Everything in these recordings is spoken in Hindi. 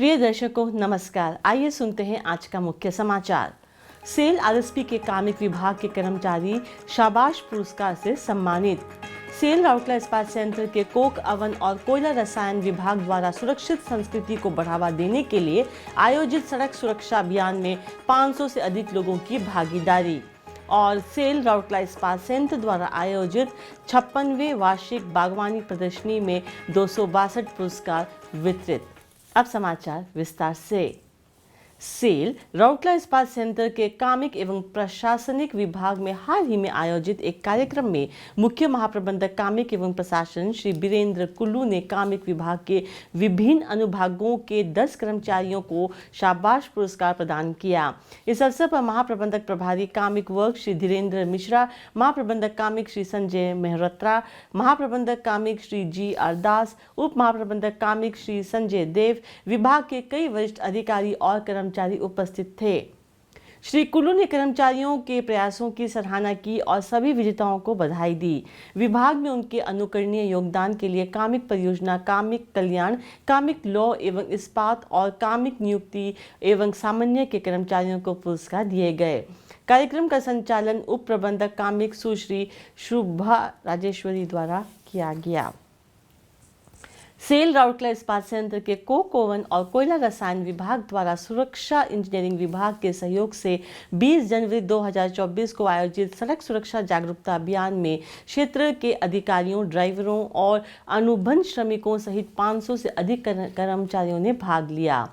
प्रिय दर्शकों नमस्कार। आइए सुनते हैं आज का मुख्य समाचार। सेल आरएसपी के कार्मिक विभाग के कर्मचारी शाबाश पुरस्कार से सम्मानित। सेल राउरकेला इस्पात संयंत्र के कोक अवन और कोयला रसायन विभाग द्वारा सुरक्षित संस्कृति को बढ़ावा देने के लिए आयोजित सड़क सुरक्षा अभियान में 500 से अधिक लोगों की भागीदारी। और सेल राउरकेला इस्पात संयंत्र द्वारा आयोजित 56वें वार्षिक बागवानी प्रदर्शनी में 262 पुरस्कार वितरित। अब समाचार विस्तार से। सेल राउरकेला इस्पात संयंत्र के कार्मिक एवं प्रशासनिक विभाग में हाल ही में आयोजित एक कार्यक्रम में मुख्य महाप्रबंधक कार्मिक एवं प्रशासन श्री बीरेंद्र कुल्लू ने कार्मिक विभाग के विभिन्न अनुभागों के 10 कर्मचारियों को शाबाश पुरस्कार प्रदान किया। इस अवसर पर महाप्रबंधक प्रभारी कार्मिक वर्ग श्री धीरेन्द्र मिश्रा, महाप्रबंधक कार्मिक श्री संजय मेहरोत्रा, महाप्रबंधक कार्मिक श्री जी.आर. दास, उप महाप्रबंधक कार्मिक श्री संजय देव, विभाग के कई वरिष्ठ अधिकारी और कर्मचारी उपस्थित थे। श्री कुल्लू ने कर्मचारियों के प्रयासों की सराहना की और सभी विजेताओं को बधाई दी। विभाग में उनके अनुकरणीय योगदान के लिए कार्मिक परियोजना, कार्मिक कल्याण, कार्मिक लॉ एवं इस्पात और कार्मिक नियुक्ति एवं सामान्य के कर्मचारियों को पुरस्कार दिए गए। कार्यक्रम का संचालन उप प्रबंधक कार्मिक सुश्री शुभा राजेश्वरी द्वारा किया गया। सेल राउरकेला इस्पात संयंत्र के कोक ओवन और कोयला रसायन विभाग द्वारा सुरक्षा इंजीनियरिंग विभाग के सहयोग से 20 जनवरी 2024 को आयोजित सड़क सुरक्षा जागरूकता अभियान में क्षेत्र के अधिकारियों, ड्राइवरों और अनुबंध श्रमिकों सहित 500 से अधिक कर्मचारियों ने भाग लिया।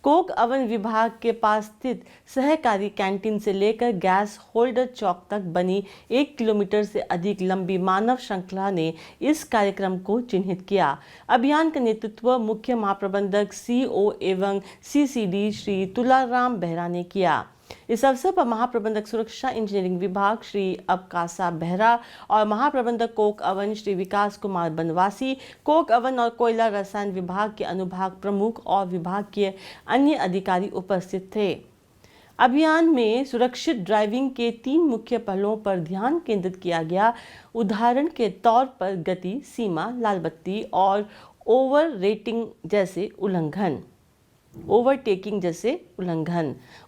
कोक अवन विभाग के पास स्थित सहकारी कैंटीन से लेकर गैस होल्डर चौक तक बनी 1 किलोमीटर से अधिक लंबी मानव श्रृंखला ने इस कार्यक्रम को चिन्हित किया। अभियान का नेतृत्व मुख्य महाप्रबंधक सीओ एवं सीसीडी श्री तुलाराम बेहरा ने किया। इस अवसर पर महाप्रबंधक सुरक्षा इंजीनियरिंग विभाग श्री अबकासा बेहरा और महाप्रबंधक कोक अवन श्री विकास कुमार बनवासी, कोक अवन और कोयला रसायन विभाग के अनुभाग प्रमुख और विभाग के अन्य अधिकारी उपस्थित थे। अभियान में सुरक्षित ड्राइविंग के 3 मुख्य पहलुओं पर ध्यान केंद्रित किया गया। उदाहरण के तौर पर गति सीमा, लाल बत्ती और ओवरटेकिंग जैसे उल्लंघन।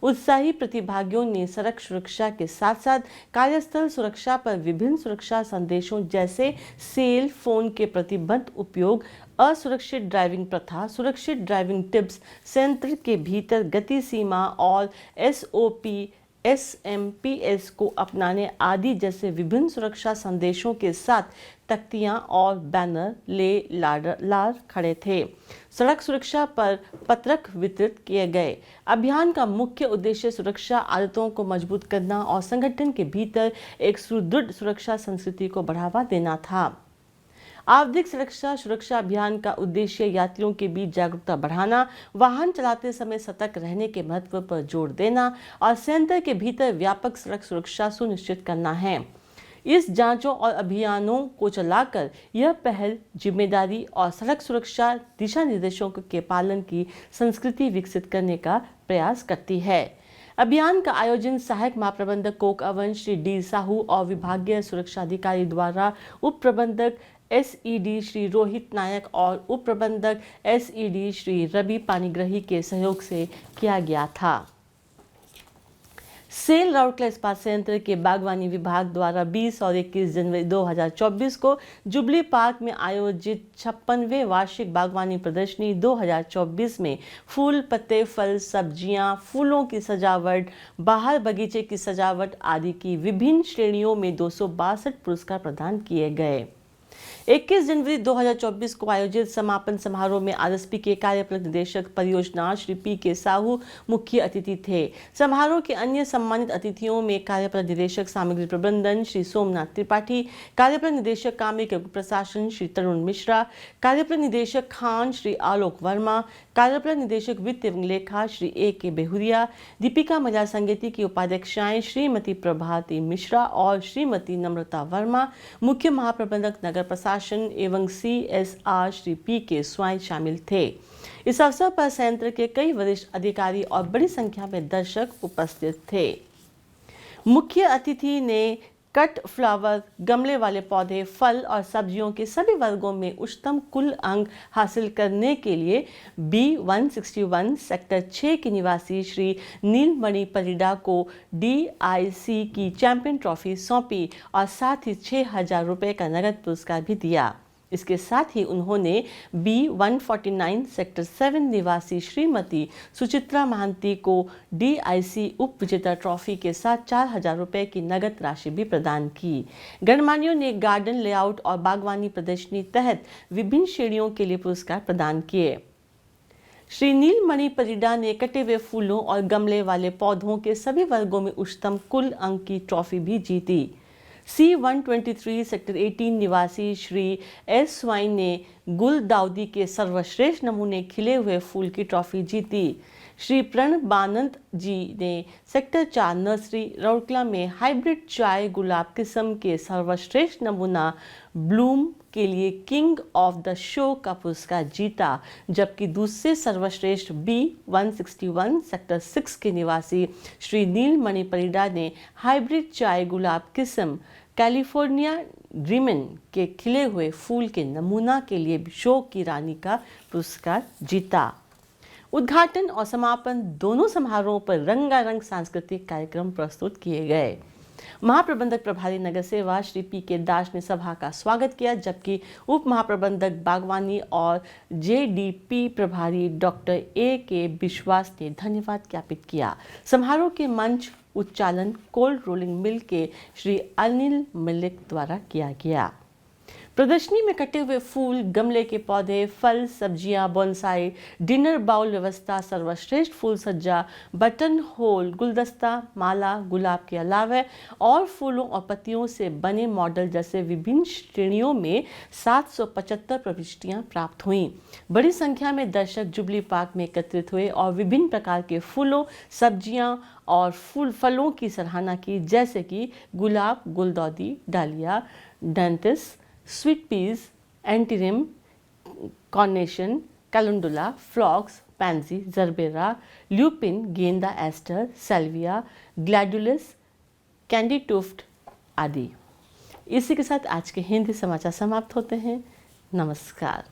उत्साही प्रतिभागियों ने सड़क सुरक्षा के साथ साथ कार्यस्थल सुरक्षा पर विभिन्न सुरक्षा संदेशों जैसे सेल फोन के प्रतिबंध उपयोग, असुरक्षित ड्राइविंग प्रथा, सुरक्षित ड्राइविंग टिप्स, संयंत्र के भीतर गति सीमा और SOP SMP को अपनाने आदि जैसे विभिन्न सुरक्षा संदेशों के साथ तख्तियां और बैनर ले लार खड़े थे। सड़क सुरक्षा पर पत्रक वितरित किए गए। अभियान का मुख्य उद्देश्य सुरक्षा आदतों को मजबूत करना और संगठन के भीतर एक सुदृढ़ सुरक्षा संस्कृति को बढ़ावा देना था। आवधिक सुरक्षा अभियान का उद्देश्य यात्रियों के बीच जागरूकता बढ़ाना, वाहन चलाते समय सतर्क रहने के महत्व पर जोर देना और संयंत्र के भीतर व्यापक सड़क सुरक्षा सुनिश्चित करना है। इस जांचों और अभियानों को चलाकर यह पहल जिम्मेदारी और सड़क सुरक्षा दिशा निर्देशों के पालन की संस्कृति विकसित करने का प्रयास करती है। अभियान का आयोजन सहायक महाप्रबंधक coke oven Shri D Sahu और विभागीय सुरक्षा अधिकारी द्वारा उप प्रबंधक SED श्री रोहित नायक और उप प्रबंधक SED श्री रवि पानीग्रही के सहयोग से किया गया था। सेल राउरकेला इस्पात संयंत्र के बागवानी विभाग द्वारा 20 और 21 जनवरी 2024 को जुबली पार्क में आयोजित 56वें वार्षिक बागवानी प्रदर्शनी 2024 में फूल, पत्ते, फल, सब्जियां, फूलों की सजावट, बाहर बगीचे की सजावट आदि की विभिन्न श्रेणियों में 262 पुरस्कार प्रदान किए गए। 21 जनवरी 2024 को आयोजित समापन समारोह में आरएसपी के कार्यपालक निदेशक परियोजना श्री पी.के. साहू मुख्य अतिथि थे। समारोह के अन्य सम्मानित अतिथियों में कार्यपालक निदेशक सामग्री प्रबंधन श्री सोमनाथ त्रिपाठी, कार्यपालक निदेशक कार्मिक एवं प्रशासन श्री तरुण मिश्रा, कार्यपालक निदेशक खान श्री आलोक वर्मा, कार्यपालक निदेशक वित्त एवं लेखा श्री A.K. बेहुरिया, दीपिका महिला संगीति की उपाध्यक्षाएं श्रीमती प्रभाती मिश्रा और श्रीमती नम्रता वर्मा, मुख्य महाप्रबंधक नगर प्रशासन एवं CSR श्री P.K. स्वाई शामिल थे। इस अवसर पर संयंत्र के कई वरिष्ठ अधिकारी और बड़ी संख्या में दर्शक उपस्थित थे। मुख्य अतिथि ने कट फ्लावर, गमले वाले पौधे, फल और सब्जियों के सभी वर्गों में उच्चतम कुल अंक हासिल करने के लिए B161 सेक्टर 6 के निवासी श्री नीलमणि परिडा को DIC की चैंपियन ट्रॉफी सौंपी और साथ ही 6,000 रुपये का नगद पुरस्कार भी दिया। इसके साथ ही उन्होंने B149 सेक्टर 7 निवासी श्रीमती सुचित्रा महांती को DIC उप विजेता ट्रॉफी के साथ 4,000 रुपये की नगद राशि भी प्रदान की। गणमान्यों ने गार्डन लेआउट और बागवानी प्रदर्शनी तहत विभिन्न श्रेणियों के लिए पुरस्कार प्रदान किए। श्री नीलमणि परिडा ने कटे हुए फूलों और गमले वाले पौधों के सभी वर्गों में उच्चतम कुल अंक की ट्रॉफी भी जीती। C123 सेक्टर 18 निवासी श्री S स्वाइन ने गुलदाउदी के सर्वश्रेष्ठ नमूने खिले हुए फूल की ट्रॉफी जीती। श्री प्रणबानंद जी ने सेक्टर 4 नर्सरी रौड़कला में हाइब्रिड चाय गुलाब किस्म के सर्वश्रेष्ठ नमूना ब्लूम के लिए किंग ऑफ द शो का पुरस्कार जीता, जबकि दूसरे सर्वश्रेष्ठ B161 सेक्टर 6 के निवासी श्री नीलमणि परिडा ने हाइब्रिड चाय गुलाब किस्म कैलिफोर्निया ड्रीमन के खिले हुए फूल के नमूना के लिए शो की रानी का पुरस्कार जीता। उद्घाटन और समापन दोनों समारोहों पर रंगारंग सांस्कृतिक कार्यक्रम प्रस्तुत किए गए। महाप्रबंधक प्रभारी नगर सेवा श्री PK दास ने सभा का स्वागत किया, जबकि उप महाप्रबंधक बागवानी और JDP प्रभारी डॉक्टर AK विश्वास ने धन्यवाद ज्ञापित किया। समारोह के मंच उच्चालन कोल्ड रोलिंग मिल के श्री अनिल मलिक द्वारा किया गया। प्रदर्शनी में कटे हुए फूल, गमले के पौधे, फल, सब्जियां, बोनसाई, डिनर बाउल व्यवस्था, सर्वश्रेष्ठ फूल सज्जा, बटन होल, गुलदस्ता, माला, गुलाब के अलावा और फूलों और पत्तियों से बने मॉडल जैसे विभिन्न श्रेणियों में 775 प्रविष्टियां प्राप्त हुईं। बड़ी संख्या में दर्शक जुबली पार्क में एकत्रित हुए और विभिन्न प्रकार के फूलों, सब्जियां और फलों की सराहना की, जैसे कि गुलाब, गुलदाउदी, डालिया, डेंटिस, स्वीट पीज, एंटीरिम, carnation, calendula, phlox, pansy, gerbera, lupin, गेंदा, aster, salvia, gladiolus, candytuft आदि। इसी के साथ आज के हिंदी समाचार समाप्त होते हैं। नमस्कार।